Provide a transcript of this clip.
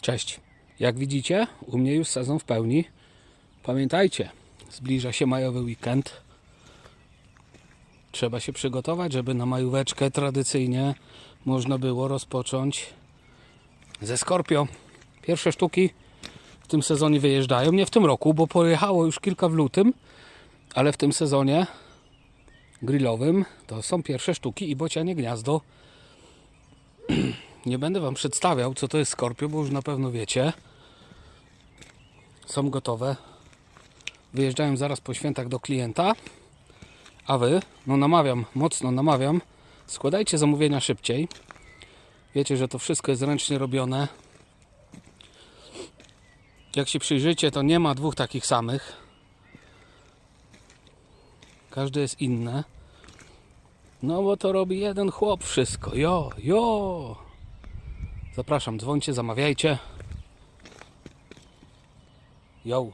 Cześć. Jak widzicie, u mnie już sezon w pełni. Pamiętajcie, zbliża się majowy weekend. Trzeba się przygotować, żeby na majóweczkę tradycyjnie można było rozpocząć ze Scorpio. Pierwsze sztuki w tym sezonie wyjeżdżają. Nie w tym roku, bo pojechało już kilka w lutym, ale w tym sezonie grillowym to są pierwsze sztuki i Bocianie Gniazdo. Nie będę Wam przedstawiał, co to jest Scorpio, bo już na pewno wiecie. Są gotowe. Wyjeżdżają zaraz po świętach do klienta. A Wy, no namawiam, mocno namawiam, składajcie zamówienia szybciej. Wiecie, że to wszystko jest ręcznie robione. Jak się przyjrzycie, to nie ma dwóch takich samych. Każde jest inne. No bo to robi jeden chłop wszystko. Jo. Zapraszam, dzwońcie, zamawiajcie. Jo.